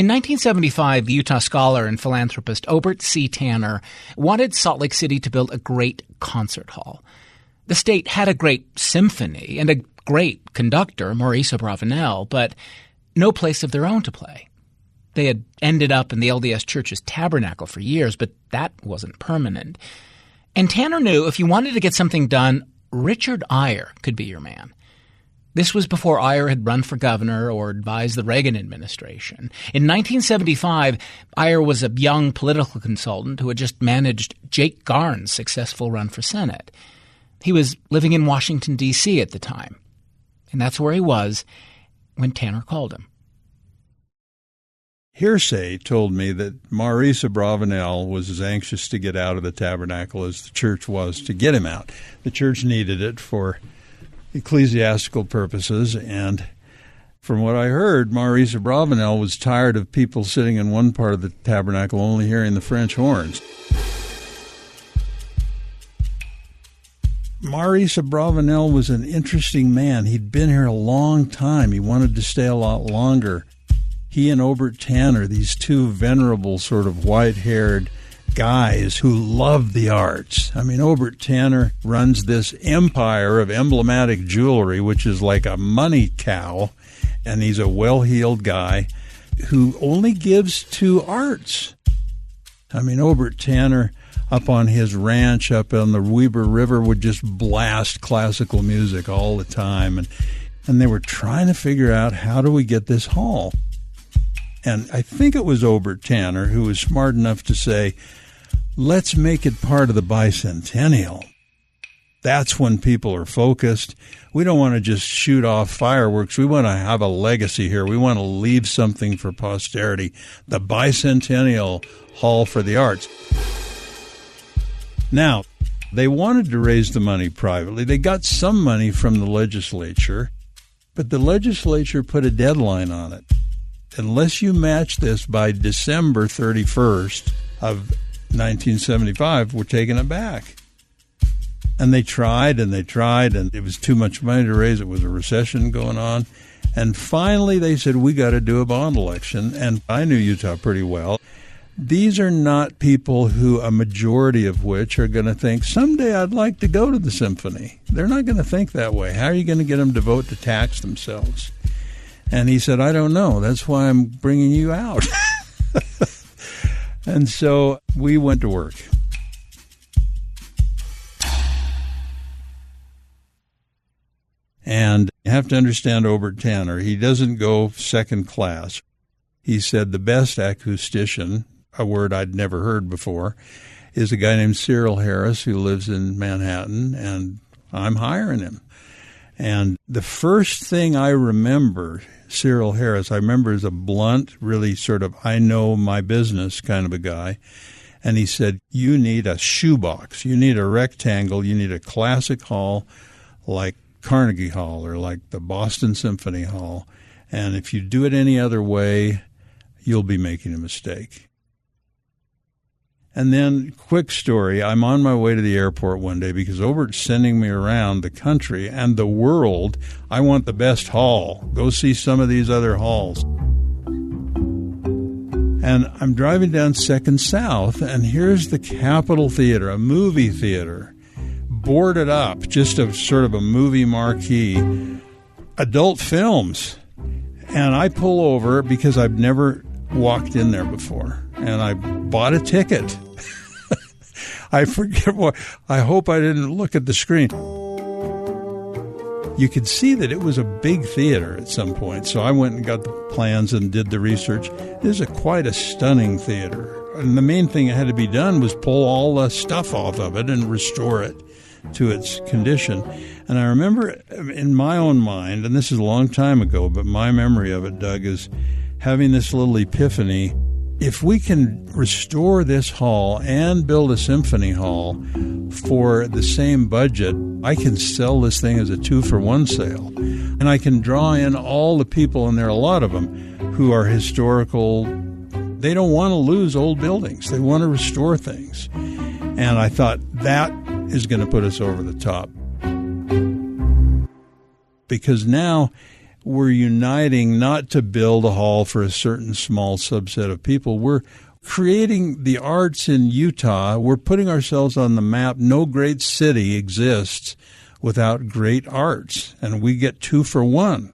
In 1975, the Utah scholar and philanthropist Obert C. Tanner wanted Salt Lake City to build a great concert hall. The state had a great symphony and a great conductor, Maurice Abravanel, but no place of their own to play. They had ended up in the LDS Church's tabernacle for years, but that wasn't permanent. And Tanner knew if you wanted to get something done, Richard Eyre could be your man. This was before Eyre had run for governor or advised the Reagan administration. In 1975, Eyre was a young political consultant who had just managed Jake Garn's successful run for Senate. He was living in Washington, D.C. at the time. And that's where he was when Tanner called him. Hearsay told me that Maurice Abravanel was as anxious to get out of the tabernacle as the church was to get him out. The church needed it for ecclesiastical purposes, and from what I heard, Maurice Abravanel was tired of people sitting in one part of the tabernacle only hearing the French horns. Maurice Abravanel was an interesting man. He'd been here a long time. He wanted to stay a lot longer. He and Obert Tanner, these two venerable sort of white-haired guys who love the arts. I mean, Obert Tanner runs this empire of emblematic jewelry, which is like a money cow, and he's a well-heeled guy who only gives to arts. I mean, Obert Tanner up on his ranch up on the Weber River would just blast classical music all the time, and they were trying to figure out, how do we get this hall? And I think it was Obert Tanner who was smart enough to say, let's make it part of the bicentennial. That's when people are focused. We don't want to just shoot off fireworks. We want to have a legacy here. We want to leave something for posterity. The bicentennial Hall for the Arts. Now, they wanted to raise the money privately. They got some money from the legislature, but the legislature put a deadline on it. Unless you match this by December 31st of 1975, we're taking it back. And they tried, and it was too much money to raise. It was a recession going on. And finally they said, we got to do a bond election. And I knew Utah pretty well. These are not people who, a majority of which, are going to think, someday I'd like to go to the symphony. They're not going to think that way. How are you going to get them to vote to tax themselves? And he said, I don't know. That's why I'm bringing you out. And so we went to work. And you have to understand Obert Tanner. He doesn't go second class. He said the best acoustician, a word I'd never heard before, is a guy named Cyril Harris who lives in Manhattan, and I'm hiring him. And the first thing I remember, Cyril Harris, I remember as a blunt, really sort of I know my business kind of a guy. And he said, you need a shoebox. You need a rectangle. You need a classic hall like Carnegie Hall or like the Boston Symphony Hall. And if you do it any other way, you'll be making a mistake. And then, quick story, I'm on my way to the airport one day because Obert's sending me around the country and the world. I want the best hall. Go see some of these other halls. And I'm driving down 2nd South, and here's the Capitol Theater, a movie theater, boarded up, just a sort of a movie marquee, adult films. And I pull over because I've never walked in there before, and I bought a ticket. I forget what. I hope I didn't look at the screen. You could see that it was a big theater at some point, so I went and got the plans and did the research. This is quite a stunning theater, and the main thing that had to be done was pull all the stuff off of it and restore it to its condition. And I remember in my own mind, and this is a long time ago, but my memory of it, Doug, is having this little epiphany. If we can restore this hall and build a symphony hall for the same budget, I can sell this thing as a 2-for-1 sale. And I can draw in all the people, and there are a lot of them, who are historical. They don't want to lose old buildings. They want to restore things. And I thought that is going to put us over the top. Because now we're uniting not to build a hall for a certain small subset of people. We're creating the arts in Utah. We're putting ourselves on the map. No great city exists without great arts, and we get 2 for 1.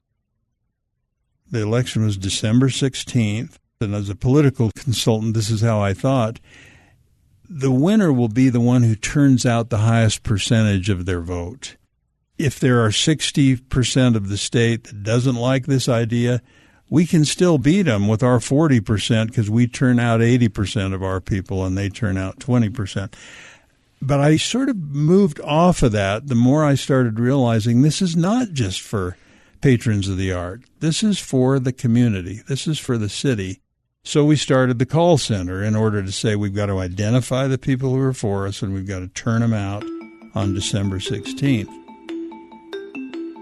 The election was December 16th, and as a political consultant, this is how I thought. The winner will be the one who turns out the highest percentage of their vote. If there are 60% of the state that doesn't like this idea, we can still beat them with our 40% because we turn out 80% of our people and they turn out 20%. But I sort of moved off of that the more I started realizing this is not just for patrons of the art. This is for the community. This is for the city. So we started the call center in order to say we've got to identify the people who are for us and we've got to turn them out on December 16th.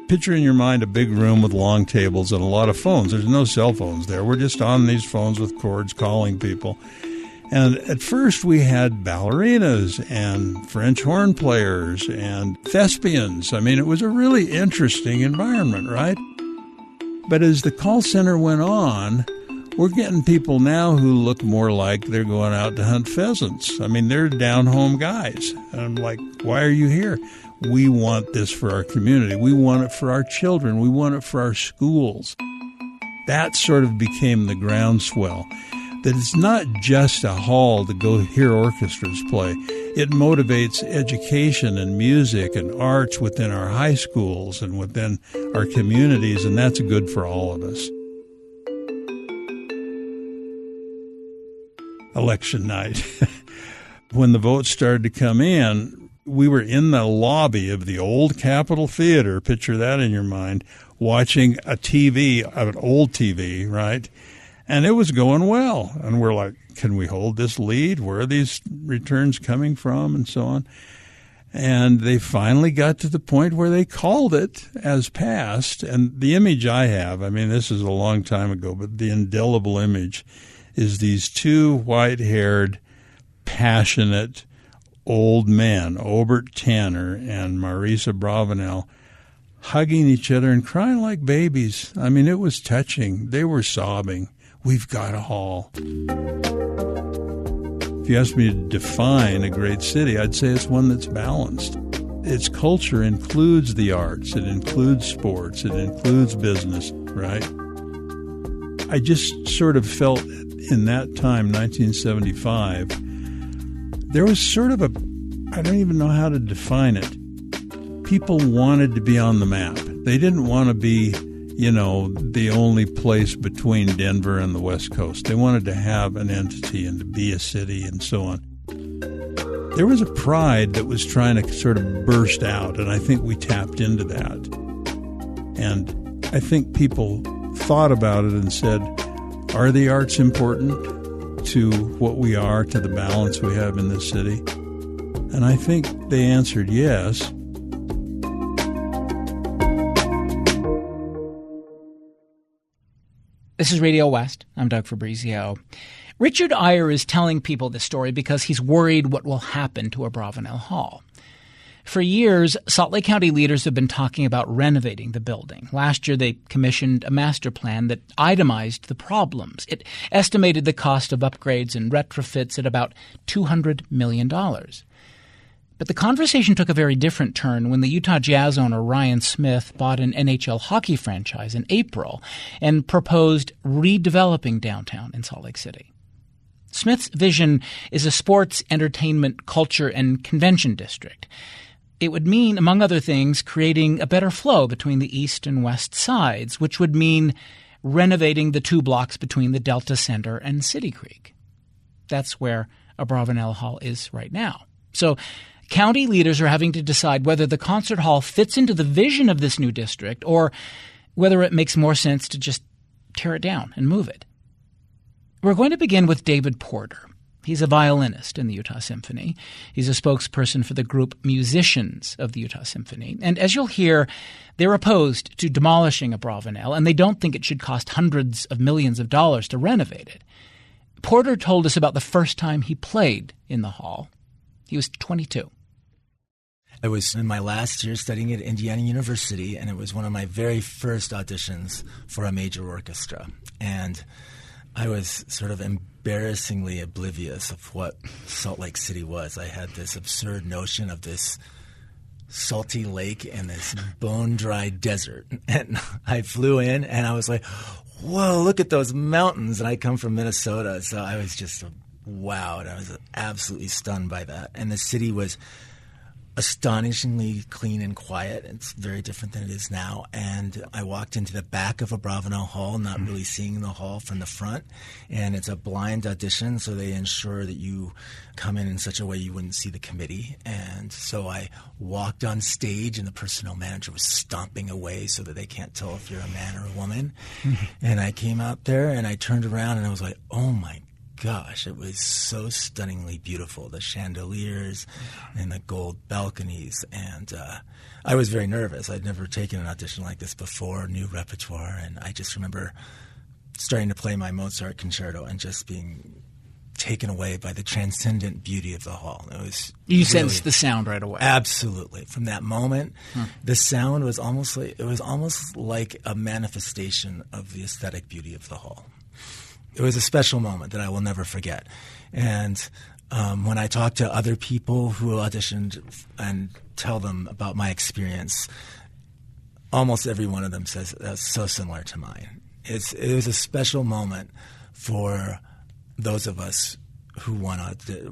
Picture in your mind a big room with long tables and a lot of phones. There's no cell phones there. We're just on these phones with cords calling people. And at first we had ballerinas and French horn players and thespians. I mean, it was a really interesting environment, right? But as the call center went on, we're getting people now who look more like they're going out to hunt pheasants. I mean, they're down-home guys. And I'm like, why are you here? We want this for our community. We want it for our children. We want it for our schools. That sort of became the groundswell. That it's not just a hall to go hear orchestras play. It motivates education and music and arts within our high schools and within our communities, and that's good for all of us. Election night. When the votes started to come in, we were in the lobby of the old Capitol Theater, picture that in your mind, watching a TV, an old TV, right? And it was going well. And we're like, can we hold this lead? Where are these returns coming from? And so on. And they finally got to the point where they called it as passed. And the image I have, I mean, this is a long time ago, but the indelible image is these 2 white-haired, passionate old men, Obert Tanner and Maurice Abravanel, hugging each other and crying like babies. I mean, it was touching. They were sobbing. We've got a hall. If you ask me to define a great city, I'd say it's one that's balanced. Its culture includes the arts. It includes sports. It includes business, right? I just sort of felt in that time, 1975, there was sort of I don't even know how to define it. People wanted to be on the map. They didn't want to be, the only place between Denver and the West Coast. They wanted to have an entity and to be a city and so on. There was a pride that was trying to sort of burst out, and I think we tapped into that. And I think people thought about it and said, are the arts important to what we are, to the balance we have in this city? And I think they answered yes. This is Radio West. I'm Doug Fabrizio. Richard Eyre is telling people this story because he's worried what will happen to Abravanel Hall. For years, Salt Lake County leaders have been talking about renovating the building. Last year, they commissioned a master plan that itemized the problems. It estimated the cost of upgrades and retrofits at about $200 million. But the conversation took a very different turn when the Utah Jazz owner Ryan Smith bought an NHL hockey franchise in April and proposed redeveloping downtown in Salt Lake City. Smith's vision is a sports, entertainment, culture, and convention district. It would mean, among other things, creating a better flow between the east and west sides, which would mean renovating the 2 blocks between the Delta Center and City Creek. That's where Abravanel Hall is right now. So county leaders are having to decide whether the concert hall fits into the vision of this new district or whether it makes more sense to just tear it down and move it. We're going to begin with David Porter. He's a violinist in the Utah Symphony. He's a spokesperson for the group Musicians of the Utah Symphony. And as you'll hear, they're opposed to demolishing Abravanel, and they don't think it should cost hundreds of millions of dollars to renovate it. Porter told us about the first time he played in the hall. He was 22. I was in my last year studying at Indiana University, and it was one of my very first auditions for a major orchestra. And I was sort of embarrassingly oblivious of what Salt Lake City was. I had this absurd notion of this salty lake and this bone-dry desert. And I flew in, and I was like, whoa, look at those mountains. And I come from Minnesota, so I was just wowed. I was absolutely stunned by that. And the city was astonishingly clean and quiet. It's very different than it is now. And I walked into the back of Abravanel Hall, not really seeing the hall from the front. And it's a blind audition, so they ensure that you come in such a way you wouldn't see the committee. And so I walked on stage, and the personnel manager was stomping away so that they can't tell if you're a man or a woman. And I came out there, and I turned around, and I was like, oh my gosh, it was so stunningly beautiful, the chandeliers and the gold balconies. And I was very nervous. I'd never taken an audition like this before, new repertoire. And I just remember starting to play my Mozart concerto and just being taken away by the transcendent beauty of the hall. It was You sensed the sound right away. Absolutely. From that moment, the sound was almost like a manifestation of the aesthetic beauty of the hall. It was a special moment that I will never forget. And when I talk to other people who auditioned and tell them about my experience, almost every one of them says that's so similar to mine. It was a special moment for those of us who won.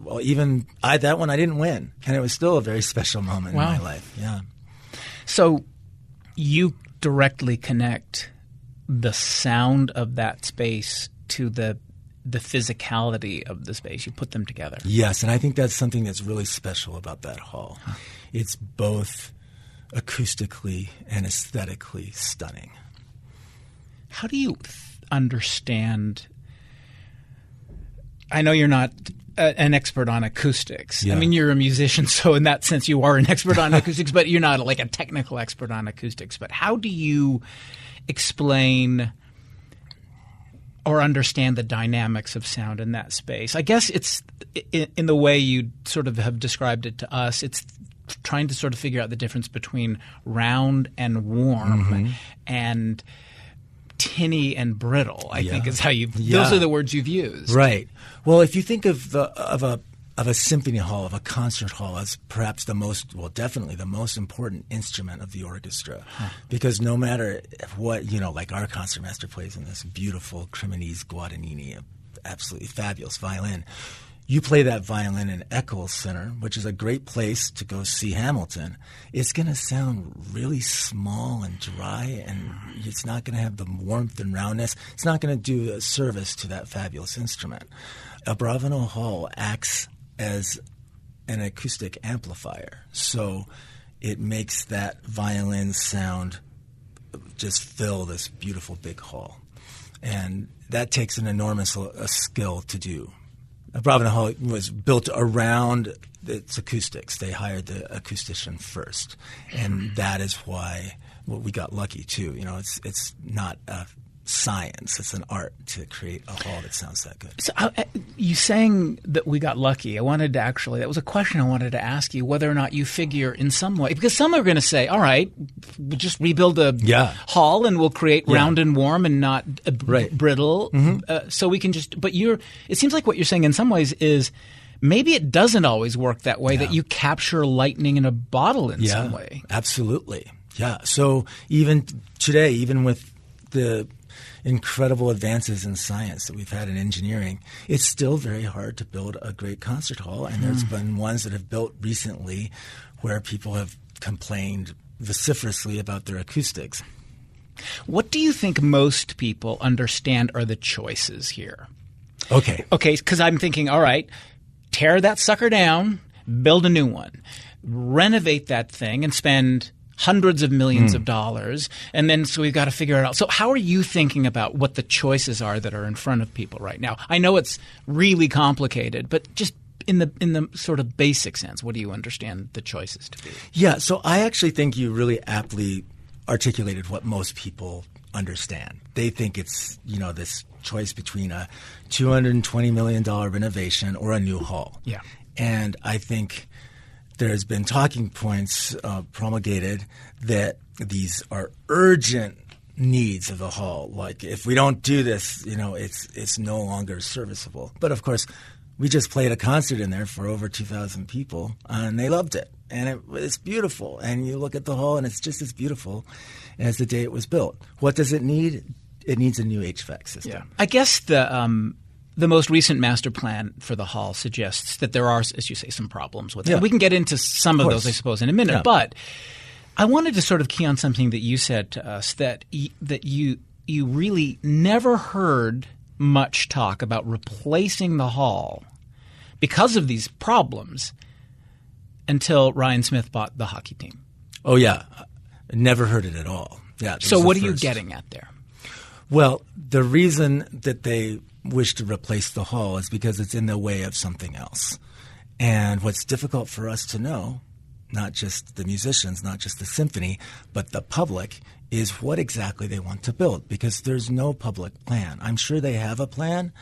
Well, even that one I didn't win, and it was still a very special moment in my life. Yeah. So you directly connect the sound of that space to the physicality of the space. You put them together. Yes, and I think that's something that's really special about that hall. It's both acoustically and aesthetically stunning. How do you understand – I know you're not an expert on acoustics. Yeah. I mean, you're a musician, so in that sense you are an expert on acoustics, but you're not like a technical expert on acoustics. But how do you explain – or understand the dynamics of sound in that space? I guess it's in the way you sort of have described it to us, it's trying to sort of figure out the difference between round and warm and tinny and brittle, I think is how those are the words you've used. Right. Well, if you think of a symphony hall, of a concert hall, as perhaps definitely the most important instrument of the orchestra. Because no matter what, like our concertmaster plays in this beautiful Cremonese Guadagnini, absolutely fabulous violin. You play that violin in Eccles Center, which is a great place to go see Hamilton. It's going to sound really small and dry, and it's not going to have the warmth and roundness. It's not going to do a service to that fabulous instrument. Abravanel Hall acts as an acoustic amplifier. So it makes that violin sound just fill this beautiful big hall. And that takes an enormous skill to do. Abravanel Hall was built around its acoustics. They hired the acoustician first. And that is why we got lucky too. It's not a science. It's an art to create a hall that sounds that good. So you saying that we got lucky, that was a question I wanted to ask you, whether or not you figure in some way, because some are going to say, all right, we'll just rebuild a hall and we'll create round and warm and not brittle. So we can just, it seems like what you're saying in some ways is maybe it doesn't always work that way, that you capture lightning in a bottle in some way. Absolutely. Yeah. So even today, even with the incredible advances in science that we've had in engineering, it's still very hard to build a great concert hall. And there's been ones that have built recently where people have complained vociferously about their acoustics. What do you think most people understand are the choices here? Okay, because I'm thinking, all right, tear that sucker down, build a new one, renovate that thing and spend hundreds of millions of dollars, and then so we've got to figure it out. So how are you thinking about what the choices are that are in front of people right now? I know it's really complicated, but just in the sort of basic sense, what do you understand the choices to be? Yeah, so I actually think you really aptly articulated what most people understand. They think it's, this choice between a $220 million renovation or a new hall. Yeah. And I think there's been talking points promulgated that these are urgent needs of the hall. Like, if we don't do this, it's no longer serviceable. But of course, we just played a concert in there for over 2,000 people, and they loved it. And it's beautiful. And you look at the hall, and it's just as beautiful as the day it was built. What does it need? It needs a new HVAC system. Yeah. I guess the most recent master plan for the hall suggests that there are, as you say, some problems with it. Yeah. We can get into some of those, I suppose, in a minute. Yeah. But I wanted to sort of key on something that you said to us, that you really never heard much talk about replacing the hall because of these problems until Ryan Smith bought the hockey team. Oh, yeah. Never heard it at all. Yeah. So what are you getting at there? Well, the reason that they wish to replace the hall is because it's in the way of something else. And what's difficult for us to know, not just the musicians, not just the symphony, but the public, is what exactly they want to build, because there's no public plan. I'm sure they have a plan,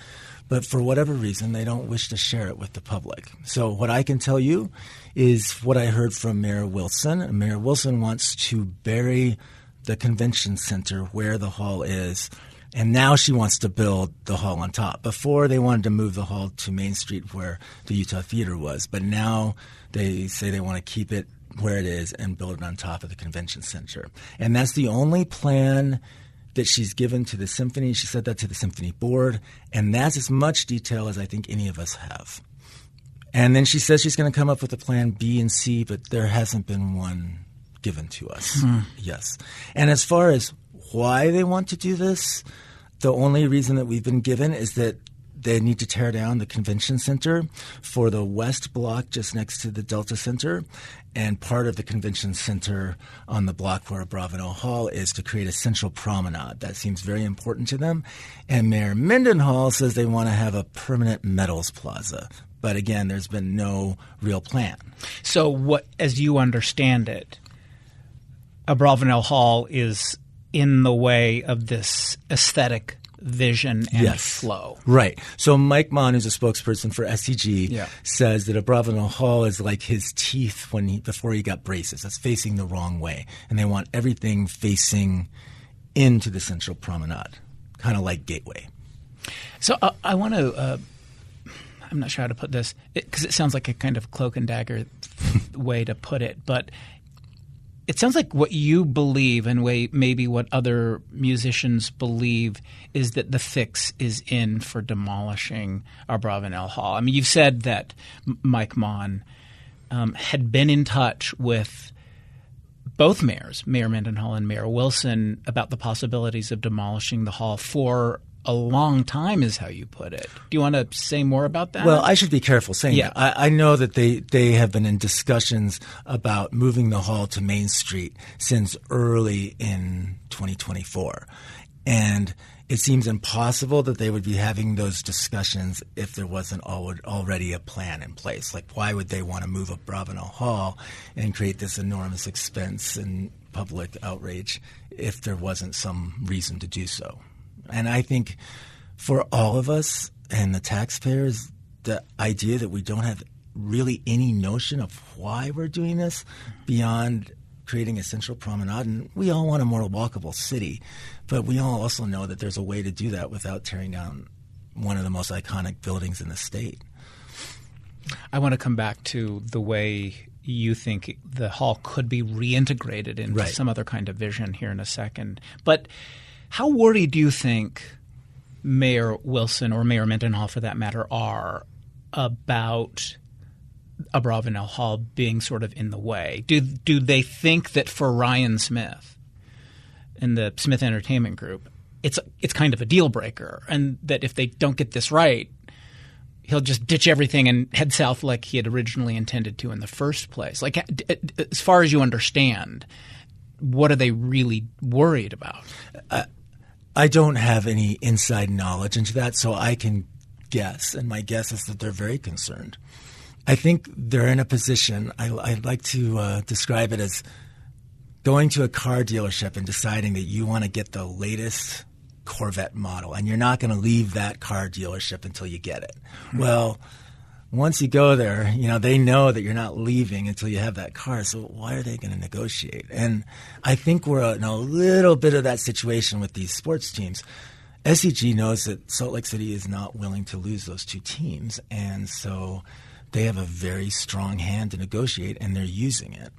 but for whatever reason, they don't wish to share it with the public. So what I can tell you is what I heard from Mayor Wilson. Mayor Wilson wants to bury the convention center where the hall is, and now she wants to build the hall on top. Before, they wanted to move the hall to Main Street where the Utah Theater was, but now they say they want to keep it where it is and build it on top of the convention center. And that's the only plan that she's given to the symphony. She said that to the symphony board, and that's as much detail as I think any of us have. And then she says she's going to come up with a plan B and C, but there hasn't been one given to us. Yes. And as far as why they want to do this, the only reason that we've been given is that they need to tear down the convention center for the west block just next to the Delta Center, and part of the convention center on the block where Abravanel Hall is to create a central promenade. That seems very important to them. And Mayor Mendenhall says they want to have a permanent metals plaza. But again, there's been no real plan. So what, as you understand it, Abravanel Hall is in the way of this aesthetic vision and flow. Right. So Mike Mon, who's a spokesperson for SCG, says that Abravanel Hall is like his teeth before he got braces. That's facing the wrong way. And they want everything facing into the central promenade, kind of like Gateway. So I want to I'm not sure how to put this, because it sounds like a kind of cloak and dagger way to put it, but it sounds like what you believe and maybe what other musicians believe is that the fix is in for demolishing Abravanel Hall. I mean, you've said that Mike Mon had been in touch with both mayors, Mayor Mendenhall and Mayor Wilson, about the possibilities of demolishing the hall for a long time, is how you put it. Do you want to say more about that? Well, I should be careful saying that. I know that they have been in discussions about moving the hall to Main Street since early in 2024. And it seems impossible that they would be having those discussions if there wasn't already a plan in place. Like, why would they want to move Abravanel Hall and create this enormous expense and public outrage if there wasn't some reason to do so? And I think for all of us and the taxpayers, the idea that we don't have really any notion of why we're doing this beyond creating a central promenade, and we all want a more walkable city, but we all also know that there's a way to do that without tearing down one of the most iconic buildings in the state. I want to come back to the way you think the hall could be reintegrated into some other kind of vision here in a second. But how worried do you think Mayor Wilson, or Mayor Mendenhall for that matter, are about Abravanel Hall being sort of in the way? Do they think that for Ryan Smith and the Smith Entertainment Group, it's kind of a deal breaker, and that if they don't get this right, he'll just ditch everything and head south like he had originally intended to in the first place? Like, as far as you understand, what are they really worried about? I don't have any inside knowledge into that, so I can guess, and my guess is that they're very concerned. I think they're in a position, I'd like to describe it as going to a car dealership and deciding that you want to get the latest Corvette model, and you're not going to leave that car dealership until you get it. Well, once you go there, they know that you're not leaving until you have that car. So why are they going to negotiate? And I think we're in a little bit of that situation with these sports teams. SEG knows that Salt Lake City is not willing to lose those two teams, and so they have a very strong hand to negotiate, and they're using it.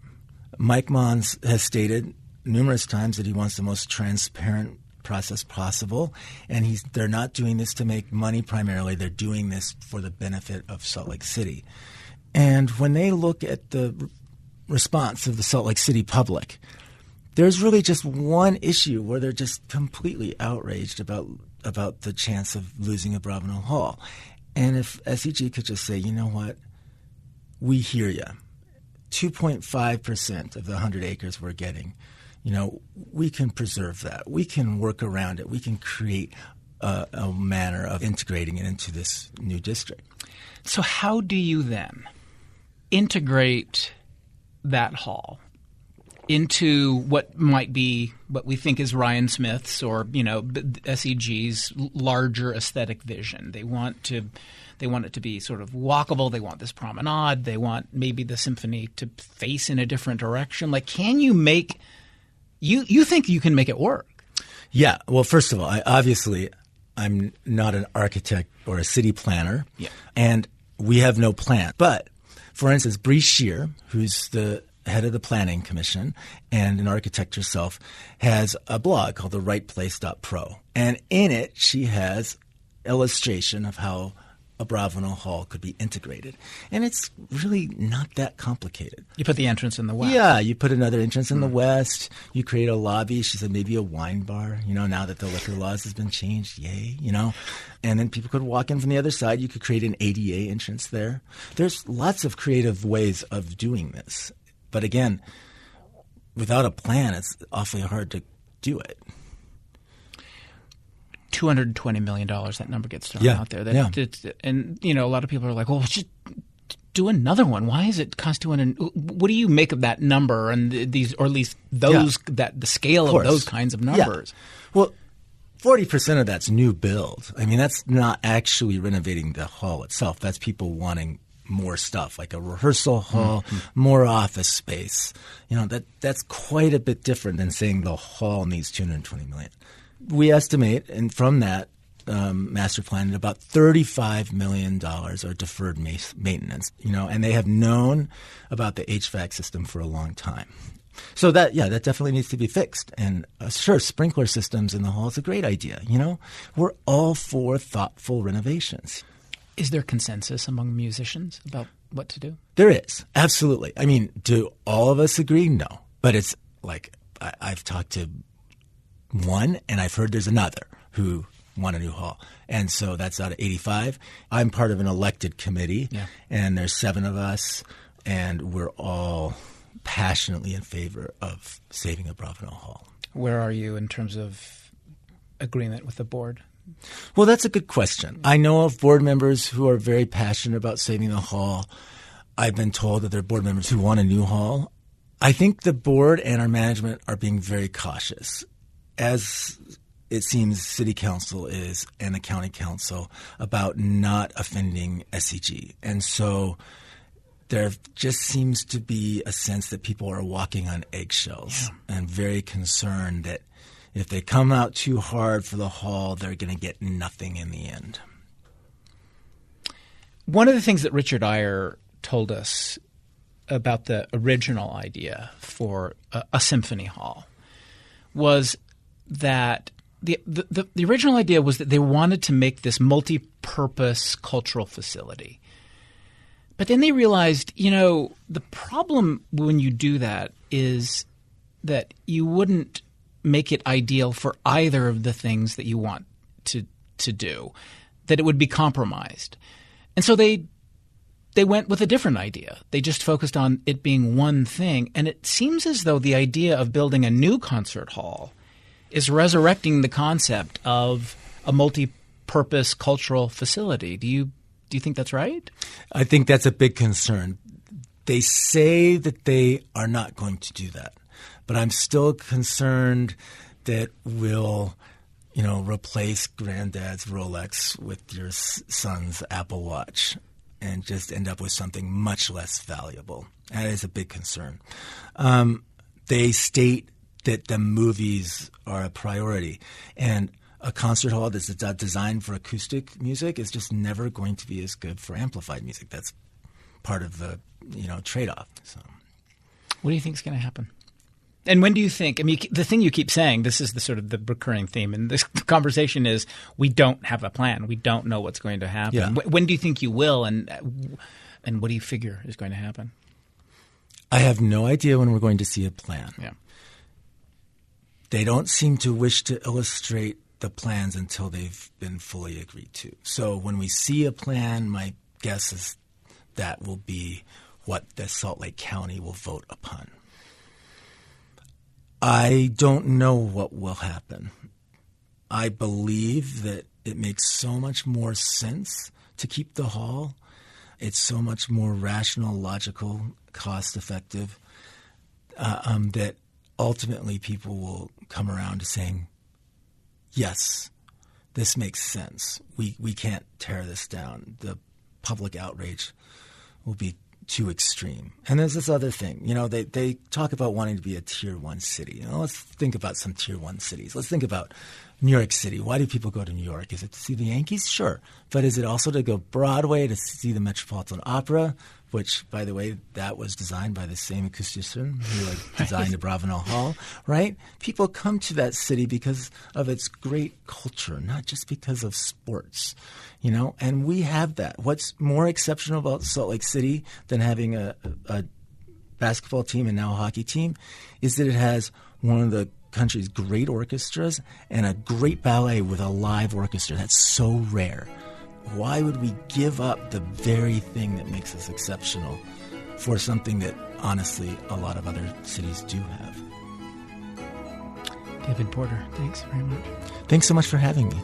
Mike Mons has stated numerous times that he wants the most transparent process possible, and they're not doing this to make money primarily. They're doing this for the benefit of Salt Lake City. And when they look at the response of the Salt Lake City public, there's really just one issue where they're just completely outraged about the chance of losing Abravanel Hall. And if SEG could just say, you know what, we hear you. 2.5% of the 100 acres we're getting, we can preserve that. We can work around it. We can create a manner of integrating it into this new district. So how do you then integrate that hall into what might be what we think is Ryan Smith's or SEG's larger aesthetic vision? They want it to be sort of walkable. They want this promenade. They want maybe the symphony to face in a different direction. Like, can you make you think you can make it work? Yeah. Well, first of all, I'm not an architect or a city planner, and we have no plan. But for instance, Bree Shear, who's the head of the Planning Commission and an architect herself, has a blog called therightplace.pro. And in it, she has illustration of how Abravanel Hall could be integrated. And it's really not that complicated. You put the entrance in the west. Yeah, you put another entrance in the west. You create a lobby. She said maybe a wine bar, now that the liquor laws has been changed. Yay, And then people could walk in from the other side. You could create an ADA entrance there. There's lots of creative ways of doing this. But again, without a plan, it's awfully hard to do it. $220 million, that number gets thrown out there. And, a lot of people are like, well, just do another one. Why is it cost $200? What do you make of that number and these, or at least those, the scale of those kinds of numbers? Yeah. Well, 40% of that's new build. I mean, that's not actually renovating the hall itself. That's people wanting more stuff, like a rehearsal hall, more office space. That's quite a bit different than saying the hall needs $220 million. We estimate, and from that master plan, about $35 million are deferred maintenance. And they have known about the HVAC system for a long time. So that definitely needs to be fixed. And sure, sprinkler systems in the hall is a great idea. We're all for thoughtful renovations. Is there consensus among musicians about what to do? There is, absolutely. I mean, do all of us agree? No. But it's like I've talked to one, and I've heard there's another who want a new hall. And so that's out of 85. I'm part of an elected committee, and there's 7 of us, and we're all passionately in favor of saving Abravanel Hall. Where are you in terms of agreement with the board? Well, that's a good question. I know of board members who are very passionate about saving the hall. I've been told that there are board members who want a new hall. I think the board and our management are being very cautious, as it seems city council is and the county council, about not offending SEG. And so there just seems to be a sense that people are walking on eggshells and very concerned that if they come out too hard for the hall, they're going to get nothing in the end. One of the things that Richard Eyre told us about the original idea for a symphony hall was that the original idea was that they wanted to make this multi-purpose cultural facility. But then they realized, the problem when you do that is that you wouldn't make it ideal for either of the things that you want to do, that it would be compromised. And so they went with a different idea. They just focused on it being one thing. And it seems as though the idea of building a new concert hall is resurrecting the concept of a multi-purpose cultural facility. Do you think that's right? I think that's a big concern. They say that they are not going to do that. But I'm still concerned that we'll, replace granddad's Rolex with your son's Apple Watch. and just end up with something much less valuable. That is a big concern. They state that the movies are a priority, and a concert hall that's designed for acoustic music is just never going to be as good for amplified music. That's part of the trade-off. So, what do you think is going to happen? And when do you think? I mean, the thing you keep saying, this is the sort of the recurring theme in this conversation, is we don't have a plan. We don't know what's going to happen. Yeah. When do you think you will? And what do you figure is going to happen? I have no idea when we're going to see a plan. Yeah. They don't seem to wish to illustrate the plans until they've been fully agreed to. So when we see a plan, my guess is that will be what the Salt Lake County will vote upon. I don't know what will happen. I believe that it makes so much more sense to keep the hall. It's so much more rational, logical, cost-effective, that ultimately people will come around to saying, yes, this makes sense. We can't tear this down. The public outrage will be too extreme. And there's this other thing. They talk about wanting to be a Tier 1 city. Let's think about some Tier 1 cities. Let's think about New York City. Why do people go to New York? Is it to see the Yankees? Sure. But is it also to go Broadway to see the Metropolitan Opera, which, by the way, that was designed by the same acoustician who designed Abravanel Hall, right? People come to that city because of its great culture, not just because of sports, and we have that. What's more exceptional about Salt Lake City than having a basketball team and now a hockey team is that it has one of the country's great orchestras and a great ballet with a live orchestra. That's so rare. Why would we give up the very thing that makes us exceptional for something that, honestly, a lot of other cities do have? David Porter, thanks very much. Thanks so much for having me.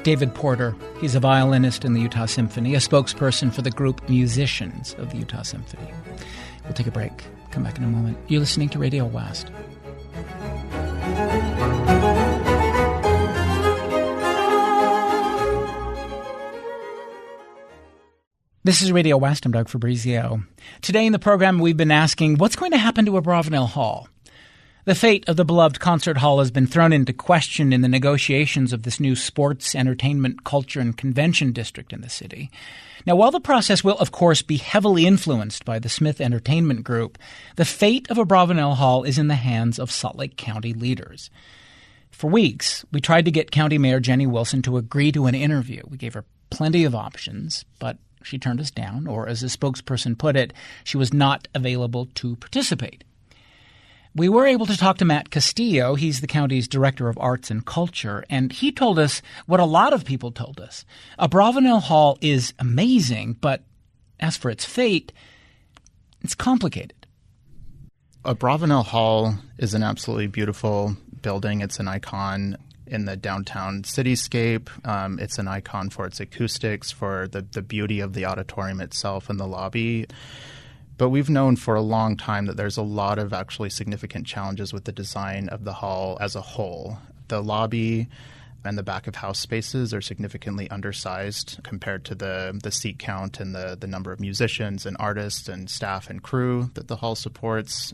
David Porter, he's a violinist in the Utah Symphony, a spokesperson for the group Musicians of the Utah Symphony. We'll take a break. Come back in a moment. You're listening to Radio West. This is Radio West. I'm Doug Fabrizio. Today in the program, we've been asking, what's going to happen to Abravanel Hall? The fate of the beloved concert hall has been thrown into question in the negotiations of this new sports, entertainment, culture, and convention district in the city. Now, while the process will, of course, be heavily influenced by the Smith Entertainment Group, the fate of Abravanel Hall is in the hands of Salt Lake County leaders. For weeks, we tried to get County Mayor Jenny Wilson to agree to an interview. We gave her plenty of options, but she turned us down, or as a spokesperson put it, she was not available to participate. We were able to talk to Matt Castillo. He's the county's Director of Arts and Culture, and he told us what a lot of people told us. Abravanel Hall is amazing, but as for its fate, it's complicated. Abravanel Hall is an absolutely beautiful building. It's an icon in the downtown cityscape. It's an icon for its acoustics, for the beauty of the auditorium itself and the lobby. But we've known for a long time that there's a lot of actually significant challenges with the design of the hall as a whole. The lobby and the back of house spaces are significantly undersized compared to the seat count and the number of musicians and artists and staff and crew that the hall supports.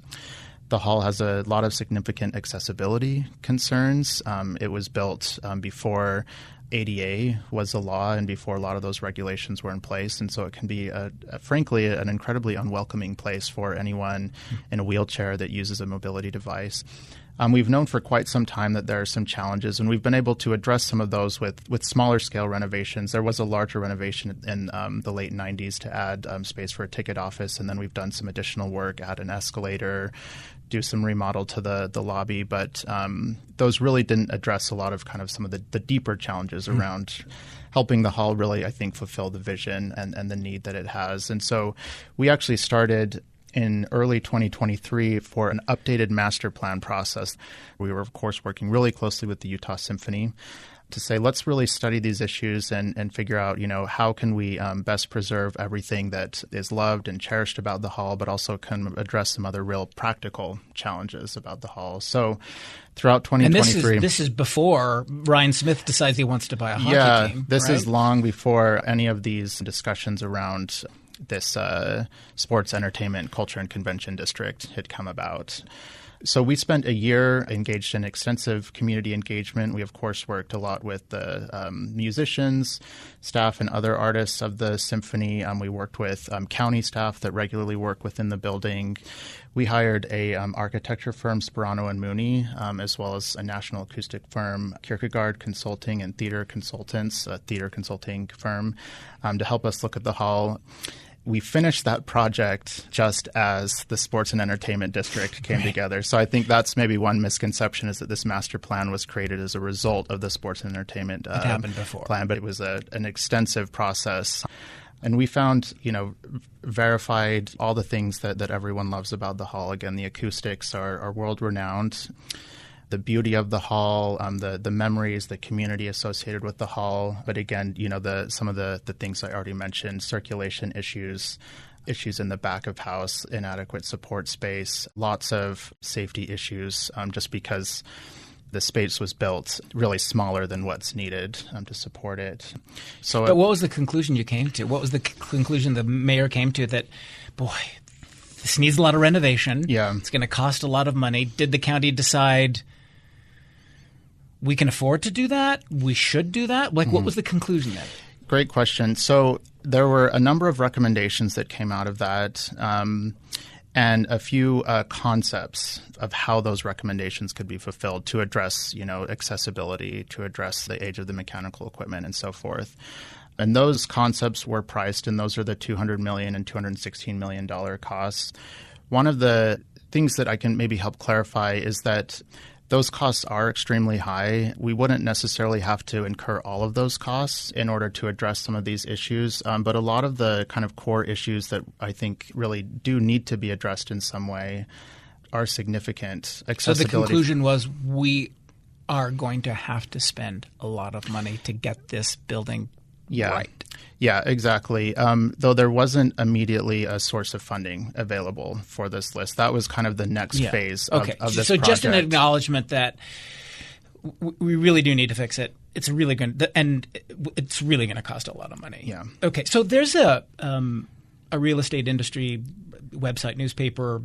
The hall has a lot of significant accessibility concerns. It was built before ADA was a law and before a lot of those regulations were in place. And so it can be, frankly, an incredibly unwelcoming place for anyone in a wheelchair that uses a mobility device. We've known for quite some time that there are some challenges, and we've been able to address some of those with smaller scale renovations. There was a larger renovation in the late 90s to add space for a ticket office, and then we've done some additional work, add an escalator, do some remodel to the lobby, but those really didn't address a lot of kind of some of the deeper challenges around helping the hall really, I think, fulfill the vision and the need that it has. And so we actually started in early 2023 for an updated master plan process. We were, of course, working really closely with the Utah Symphony. to say, let's really study these issues and figure out, how can we best preserve everything that is loved and cherished about the hall, but also can address some other real practical challenges about the hall. So throughout 2023. And this is before Ryan Smith decides he wants to buy a hockey team. This right? is long before any of these discussions around this sports, entertainment, culture, and convention district had come about. So we spent a year engaged in extensive community engagement. We, of course, worked a lot with the musicians, staff, and other artists of the symphony. We worked with county staff that regularly work within the building. We hired a architecture firm, Sperano & Mooney, as well as a national acoustic firm, Kierkegaard Consulting and Theater Consultants, a theater consulting firm, to help us look at the hall. We finished that project just as the sports and entertainment district came together. So I think that's maybe one misconception, is that this master plan was created as a result of the sports and entertainment it happened before. plan, but it was an extensive process. And we found, verified all the things that everyone loves about the hall. Again, the acoustics are world-renowned. The beauty of the hall, the memories, the community associated with the hall. But again, some of the things I already mentioned, circulation issues in the back of house, inadequate support space, lots of safety issues, just because the space was built really smaller than what's needed to support it. But what was the conclusion you came to? What was the conclusion the mayor came to that, boy, this needs a lot of renovation. Yeah. It's going to cost a lot of money. Did the county decide we can afford to do that? We should do that? What was the conclusion then? Great question. So there were a number of recommendations that came out of that, and a few concepts of how those recommendations could be fulfilled to address, accessibility, to address the age of the mechanical equipment, and so forth. And those concepts were priced, and those are the $200 million and $216 million costs. One of the things that I can maybe help clarify is that those costs are extremely high. We wouldn't necessarily have to incur all of those costs in order to address some of these issues. But a lot of the kind of core issues that I think really do need to be addressed in some way are significant. So the conclusion was we are going to have to spend a lot of money to get this building right. Yeah, exactly. Though there wasn't immediately a source of funding available for this list. That was kind of the next phase of this project. So just an acknowledgement that we really do need to fix it. It's really going to cost a lot of money. Yeah. Okay. So there's a real estate industry website, newspaper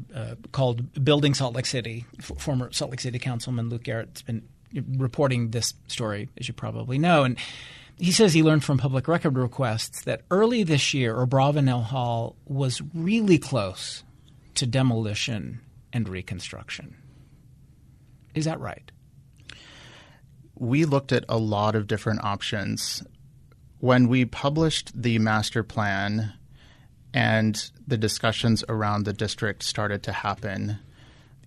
called Building Salt Lake City. Former Salt Lake City Councilman Luke Garrett's been reporting this story, as you probably know, and he says he learned from public record requests that early this year, Abravanel Hall was really close to demolition and reconstruction. Is that right? We looked at a lot of different options. When we published the master plan and the discussions around the district started to happen,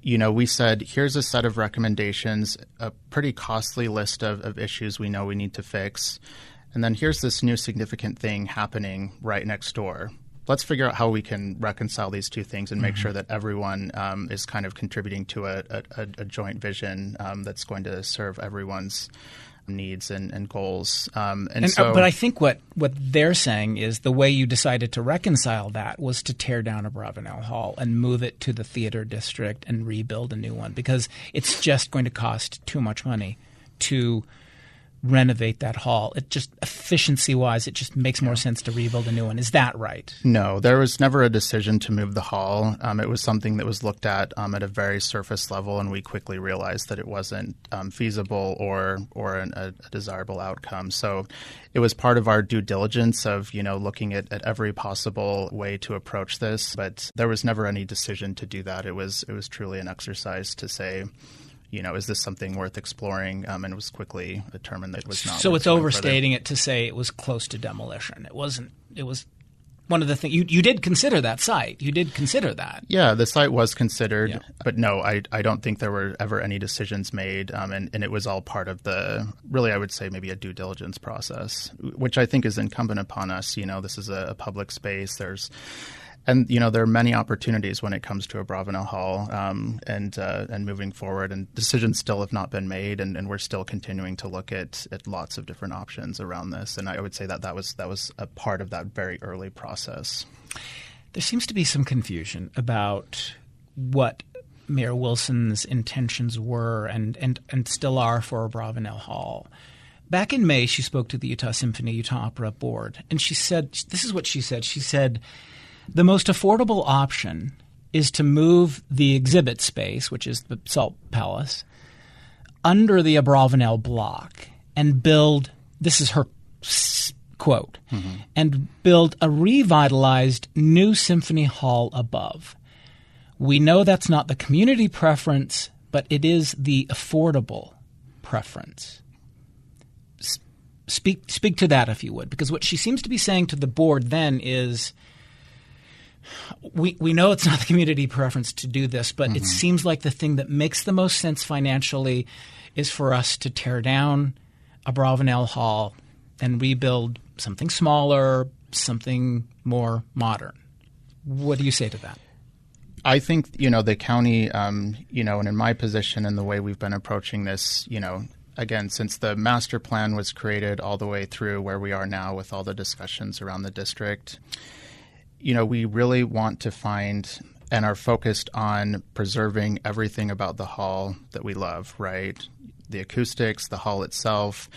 we said, here's a set of recommendations, a pretty costly list of issues we know we need to fix. And then here's this new significant thing happening right next door. Let's figure out how we can reconcile these two things and make sure that everyone is kind of contributing to a joint vision that's going to serve everyone's needs and goals. But I think what they're saying is the way you decided to reconcile that was to tear down Abravanel Hall and move it to the theater district and rebuild a new one, because it's just going to cost too much money to renovate that hall. It just, efficiency-wise, it just makes more sense to rebuild a new one. Is that right? No, there was never a decision to move the hall. It was something that was looked at a very surface level, and we quickly realized that it wasn't feasible or a desirable outcome. So it was part of our due diligence of, looking at every possible way to approach this, but there was never any decision to do that. It was truly an exercise to say, is this something worth exploring? And it was quickly determined that it was not. So it's overstating it to say it was close to demolition. It wasn't. It was one of the things you did consider that site. You did consider that. Yeah, the site was considered, but no, I don't think there were ever any decisions made. And it was all part of I would say maybe a due diligence process, which I think is incumbent upon us. This is a public space. There's And, there are many opportunities when it comes to Abravanel Hall and moving forward. And decisions still have not been made, and we're still continuing to look at lots of different options around this. And I would say that was a part of that very early process. There seems to be some confusion about what Mayor Wilson's intentions were and still are for Abravanel Hall. Back in May, she spoke to the Utah Symphony, Utah Opera Board, and she said, this is what she said. She said, the most affordable option is to move the exhibit space, which is the Salt Palace, under the Abravanel block and build, this is her quote, and build a revitalized new symphony hall above. We know that's not the community preference, but it is the affordable preference. Speak to that, if you would, because what she seems to be saying to the board then is, we know it's not the community preference to do this, but it seems like the thing that makes the most sense financially is for us to tear down Abravanel Hall and rebuild something smaller, something more modern. What do you say to that? I think, the county, and in my position and the way we've been approaching this, again, since the master plan was created all the way through where we are now with all the discussions around the district, we really want to find and are focused on preserving everything about the hall that we love, right? The acoustics, the hall itself,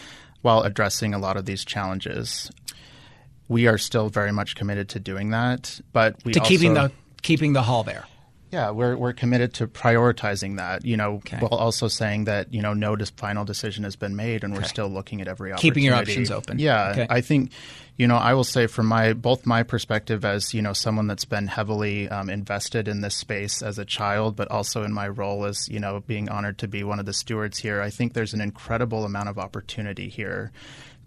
while addressing a lot of these challenges. We are still very much committed to doing that, but we also keeping the hall there. Yeah, we're committed to prioritizing that, Okay. while also saying that, no final decision has been made and we're still looking at every opportunity. Keeping your options open. Yeah, okay. I think, I will say from both my perspective as, someone that's been heavily invested in this space as a child, but also in my role as, being honored to be one of the stewards here, I think there's an incredible amount of opportunity here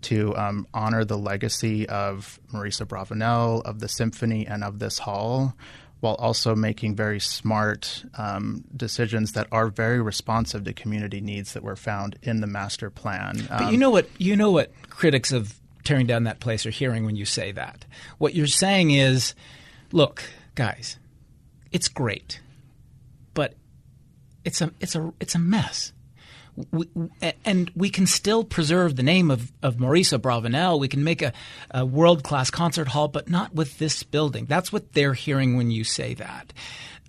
to honor the legacy of Maurice Abravanel, of the symphony, and of this hall, while also making very smart decisions that are very responsive to community needs that were found in the master plan. But you know what critics of tearing down that place are hearing when you say that. What you're saying is, look, guys, it's great, but it's a mess. And we can still preserve the name of Maurice Abravanel. We can make a world-class concert hall, but not with this building. That's what they're hearing when you say that.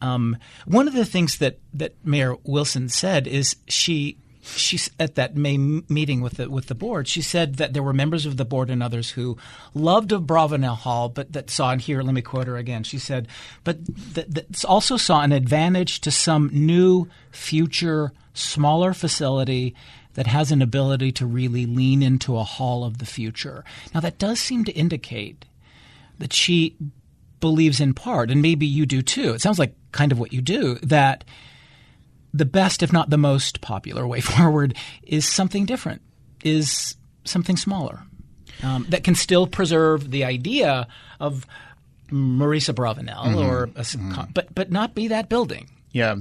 One of the things that Mayor Wilson said is she's at that May meeting with the board, she said that there were members of the board and others who loved Abravanel Hall, but that saw, and here, let me quote her again. She said, but that also saw an advantage to some new future smaller facility that has an ability to really lean into a hall of the future. Now, that does seem to indicate that she believes in part, and maybe you do too, it sounds like kind of what you do, that the best, if not the most popular way forward is something different, is something smaller, that can still preserve the idea of Maurice Abravanel, but not be that building. Yeah.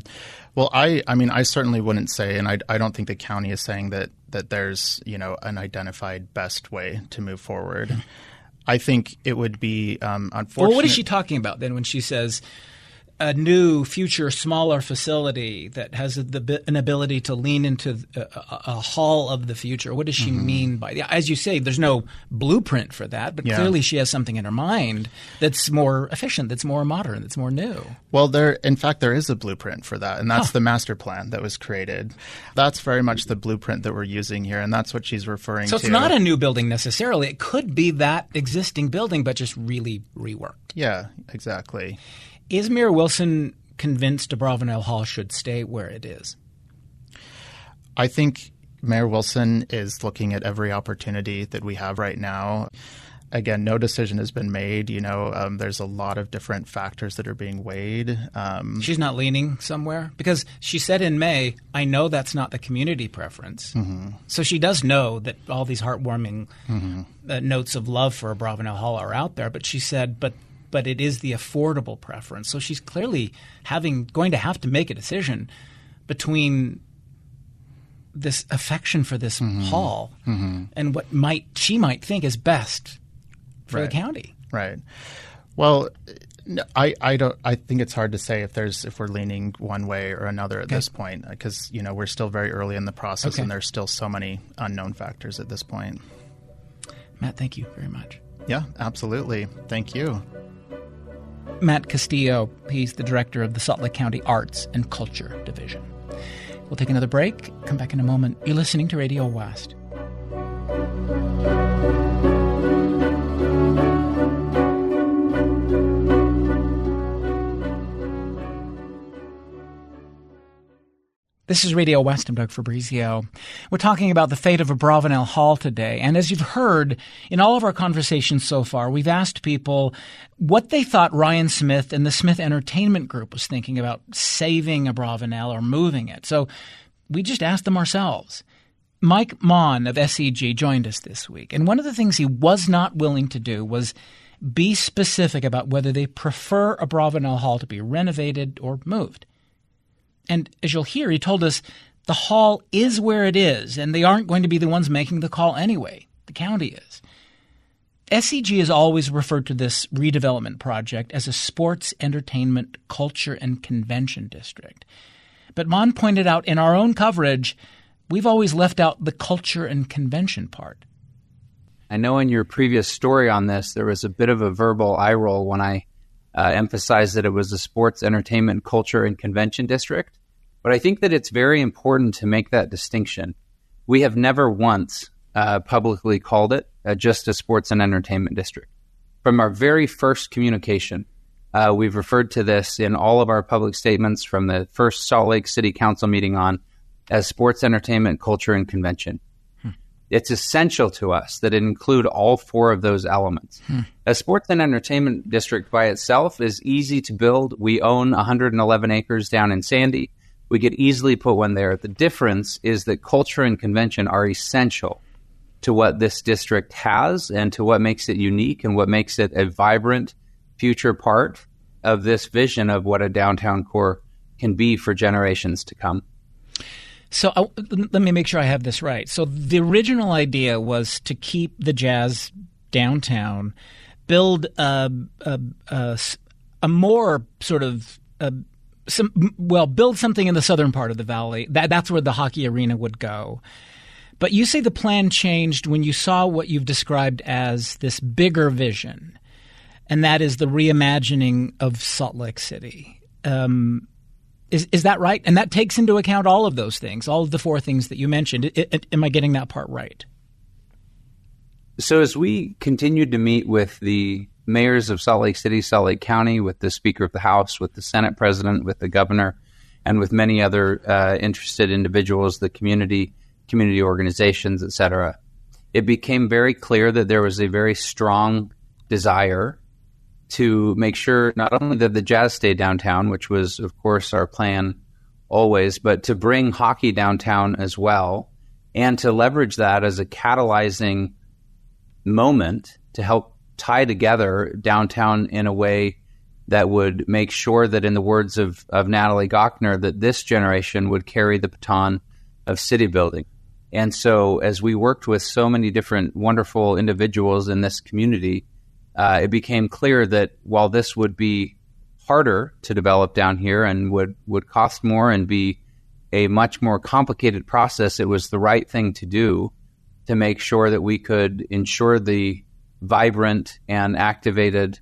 Well, I certainly wouldn't say, and I don't think the county is saying that there's, an identified best way to move forward. I think it would be unfortunate. Well, what is she talking about then when she says a new, future, smaller facility that has an ability to lean into a hall of the future? What does she mean by that? As you say, there's no blueprint for that, but clearly she has something in her mind that's more efficient, that's more modern, that's more new. Well, in fact, there is a blueprint for that, and that's the master plan that was created. That's very much the blueprint that we're using here, and that's what she's referring to. So it's not a new building necessarily. It could be that existing building, but just really reworked. Yeah, exactly. Is Mayor Wilson convinced Abravanel Hall should stay where it is? I think Mayor Wilson is looking at every opportunity that we have right now. Again, no decision has been made. There's a lot of different factors that are being weighed. She's not leaning somewhere? Because she said in May, I know that's not the community preference. So she does know that all these heartwarming notes of love for Abravanel Hall are out there. But she said, but it is the affordable preference. So she's clearly going to have to make a decision between this affection for this hall and what she might think is best for the county. Right. Well, No, I don't. I think it's hard to say if we're leaning one way or another at this point, because we're still very early in the process, and there's still so many unknown factors at this point. Matt, thank you very much. Yeah, absolutely. Thank you. Matt Castillo, he's the director of the Salt Lake County Arts and Culture Division. We'll take another break. Come back in a moment. You're listening to Radio West. This is Radio West. I'm Doug Fabrizio. We're talking about the fate of Abravanel Hall today. And as you've heard in all of our conversations so far, we've asked people what they thought Ryan Smith and the Smith Entertainment Group was thinking about saving Abravanel or moving it. So we just asked them ourselves. Mike Mon of SEG joined us this week. And one of the things he was not willing to do was be specific about whether they prefer Abravanel Hall to be renovated or moved. And as you'll hear, he told us the hall is where it is, and they aren't going to be the ones making the call anyway. The county is. SEG has always referred to this redevelopment project as a sports, entertainment, culture, and convention district. But Mon pointed out in our own coverage, we've always left out the culture and convention part. I know in your previous story on this, there was a bit of a verbal eye roll when I emphasized that it was a sports, entertainment, culture, and convention district. But I think that it's very important to make that distinction. We have never once publicly called it just a sports and entertainment district. From our very first communication, we've referred to this in all of our public statements from the first Salt Lake City Council meeting on as sports, entertainment, culture, and convention. It's essential to us that it include all four of those elements. A sports and entertainment district by itself is easy to build. We own 111 acres down in Sandy. We could easily put one there. The difference is that culture and convention are essential to what this district has and to what makes it unique and what makes it a vibrant future part of this vision of what a downtown core can be for generations to come. So let me make sure I have this right. So the original idea was to keep the jazz downtown, build a more sort of build something in the southern part of the valley. That's where the hockey arena would go. But you say the plan changed when you saw what you've described as this bigger vision, and that is the reimagining of Salt Lake City. Is that right? And that takes into account all of those things, all of the four things that you mentioned. Am I getting that part right? So as we continued to meet with the mayors of Salt Lake City, Salt Lake County, with the Speaker of the House, with the Senate President, with the governor, and with many other interested individuals, the community organizations, et cetera, it became very clear that there was a very strong desire to make sure not only that the jazz stayed downtown, which was, of course, our plan always, but to bring hockey downtown as well, and to leverage that as a catalyzing moment to help tie together downtown in a way that would make sure that, in the words of Natalie Gochner, that this generation would carry the baton of city building. And so as we worked with so many different wonderful individuals in this community, it became clear that while this would be harder to develop down here and would cost more and be a much more complicated process, it was the right thing to do to make sure that we could ensure the vibrant and activated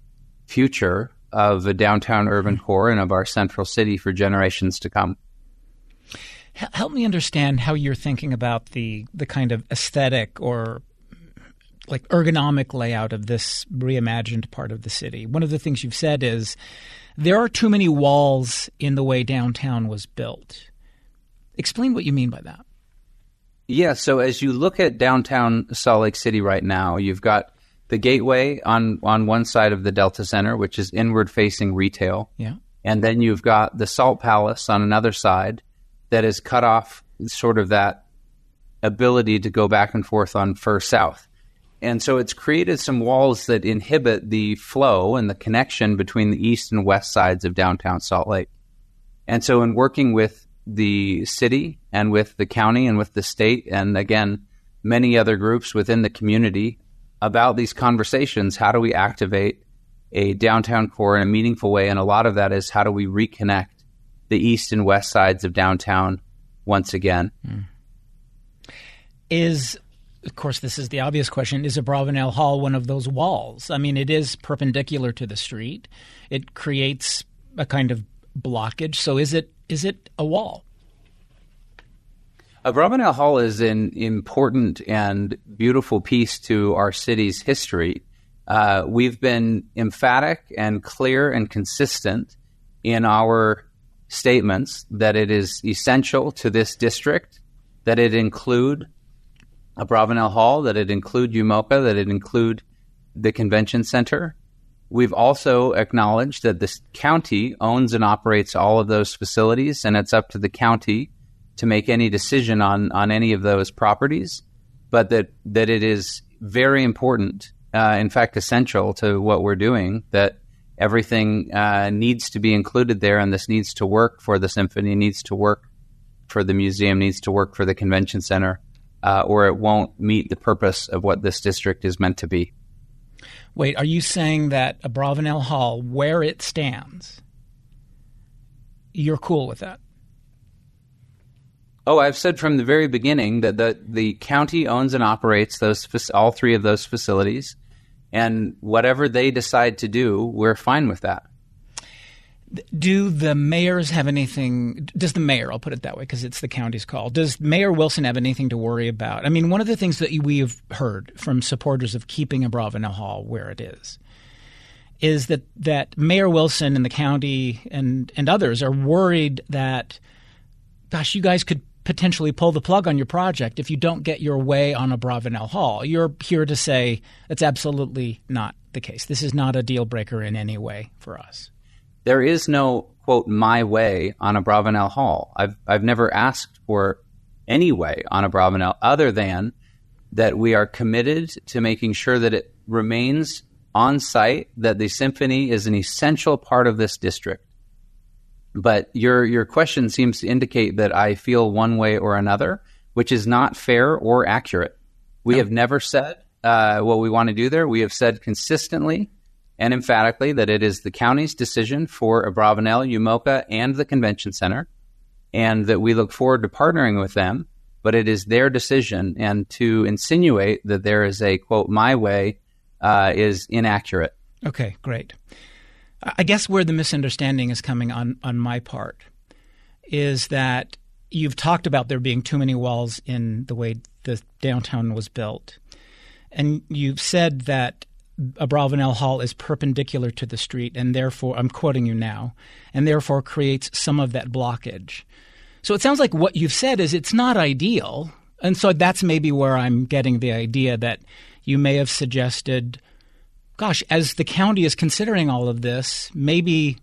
future of a downtown urban core and of our central city for generations to come. Help me understand how you're thinking about the kind of aesthetic or like ergonomic layout of this reimagined part of the city. One of the things you've said is there are too many walls in the way downtown was built. Explain what you mean by that. Yeah, so as you look at downtown Salt Lake City right now, you've got the gateway on one side of the Delta Center, which is inward-facing retail. Yeah. And then you've got the Salt Palace on another side that has cut off sort of that ability to go back and forth on First South. And so it's created some walls that inhibit the flow and the connection between the east and west sides of downtown Salt Lake. And so in working with the city and with the county and with the state and, again, many other groups within the community about these conversations, how do we activate a downtown core in a meaningful way. And a lot of that is how do we reconnect the east and west sides of downtown once again. Of course, this is the obvious question, is Abravanel Hall one of those walls? I mean, it is perpendicular to the street. It creates a kind of blockage. So is it a wall? Abravanel Hall is an important and beautiful piece to our city's history. We've been emphatic and clear and consistent in our statements that it is essential to this district, that it include Abravanel Hall, that it include UMOCA, that it include the convention center. We've also acknowledged that the county owns and operates all of those facilities, and it's up to the county to make any decision on any of those properties, but that it is very important, in fact, essential to what we're doing, that everything needs to be included there, and this needs to work for the symphony, needs to work for the museum, needs to work for the convention center, or it won't meet the purpose of what this district is meant to be. Wait, are you saying that Abravanel Hall, where it stands, you're cool with that? Oh, I've said from the very beginning that the county owns and operates all three of those facilities, and whatever they decide to do, we're fine with that. Does the mayor, I'll put it that way because it's the county's call, does Mayor Wilson have anything to worry about? I mean, one of the things that we have heard from supporters of keeping Abravanel Hall where it is that Mayor Wilson and the county and others are worried that, gosh, you guys could potentially pull the plug on your project if you don't get your way on Abravanel Hall. You're here to say that's absolutely not the case. This is not a deal breaker in any way for us. There is no, quote, my way on Abravanel Hall. I've never asked for any way on Abravanel other than that we are committed to making sure that it remains on site, that the symphony is an essential part of this district. But your question seems to indicate that I feel one way or another, which is not fair or accurate. We have never said what we want to do there. We have said consistently and emphatically that it is the county's decision for Abravanel, UMOCA, and the convention center, and that we look forward to partnering with them, but it is their decision, and to insinuate that there is a, quote, my way is inaccurate. Okay, great. I guess where the misunderstanding is coming on my part is that you've talked about there being too many walls in the way the downtown was built, and you've said that Abravanel Hall is perpendicular to the street, and therefore, I'm quoting you now, and therefore creates some of that blockage. So it sounds like what you've said is it's not ideal, and so that's maybe where I'm getting the idea that you may have suggested, gosh, as the county is considering all of this, maybe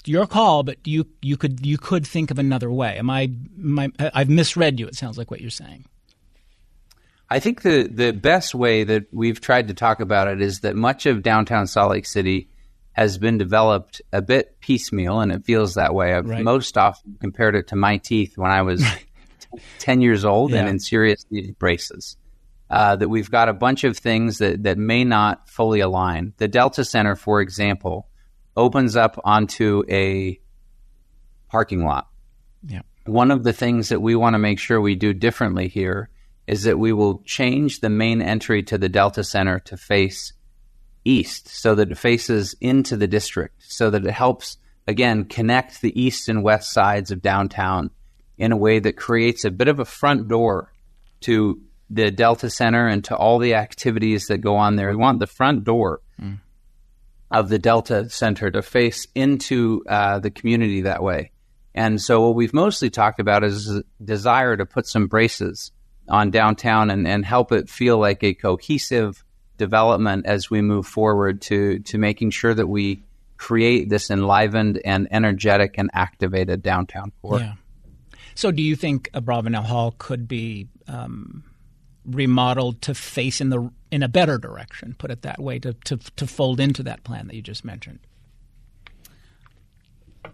your call, but you could think of another way. I've misread you, it sounds like what you're saying. I think the best way that we've tried to talk about it is that much of downtown Salt Lake City has been developed a bit piecemeal, and it feels that way. I've most often compared it to my teeth when I was 10 years old and in serious need of braces. That we've got a bunch of things that may not fully align. The Delta Center, for example, opens up onto a parking lot. Yeah. One of the things that we want to make sure we do differently here is that we will change the main entry to the Delta Center to face east so that it faces into the district, so that it helps, again, connect the east and west sides of downtown in a way that creates a bit of a front door to the Delta Center and to all the activities that go on there. We want the front door of the Delta Center to face into the community that way. And so what we've mostly talked about is a desire to put some braces on downtown and help it feel like a cohesive development as we move forward to making sure that we create this enlivened and energetic and activated downtown core. Yeah. So do you think Abravanel Hall could be remodeled to face in a better direction, put it that way, to fold into that plan that you just mentioned?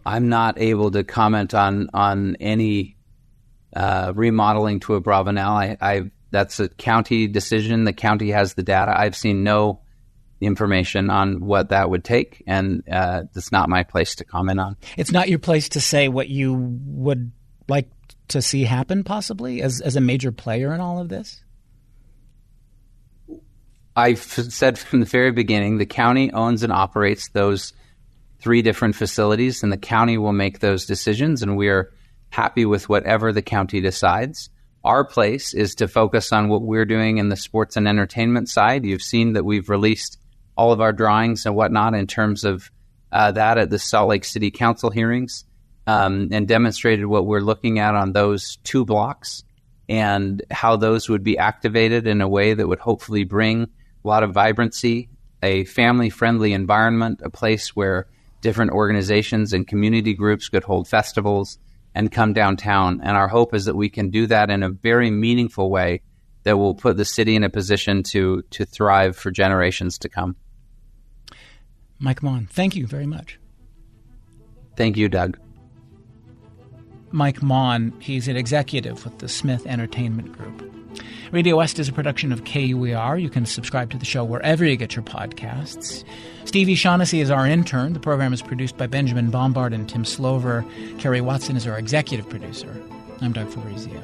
I'm not able to comment on any remodeling to Abravanel. That's a county decision. The county has the data. I've seen no the information on what that would take, and it's not my place to comment on. It's not your place to say what you would like to see happen, possibly, as a major player in all of this? I've said from the very beginning, the county owns and operates those 3 different facilities, and the county will make those decisions, and we are happy with whatever the county decides. Our place is to focus on what we're doing in the sports and entertainment side. You've seen that we've released all of our drawings and whatnot in terms of that at the Salt Lake City Council hearings, and demonstrated what we're looking at on those 2 blocks and how those would be activated in a way that would hopefully bring a lot of vibrancy, a family-friendly environment, a place where different organizations and community groups could hold festivals and come downtown. And our hope is that we can do that in a very meaningful way that will put the city in a position to thrive for generations to come. Mike Maughan, thank you very much. Thank you, Doug. Mike Maughan, he's an executive with the Smith Entertainment Group. Radio West is a production of KUER. You can subscribe to the show wherever you get your podcasts. Stevie Shaughnessy is our intern. The program is produced by Benjamin Bombard and Tim Slover. Kerry Watson is our executive producer. I'm Doug Fabrizio.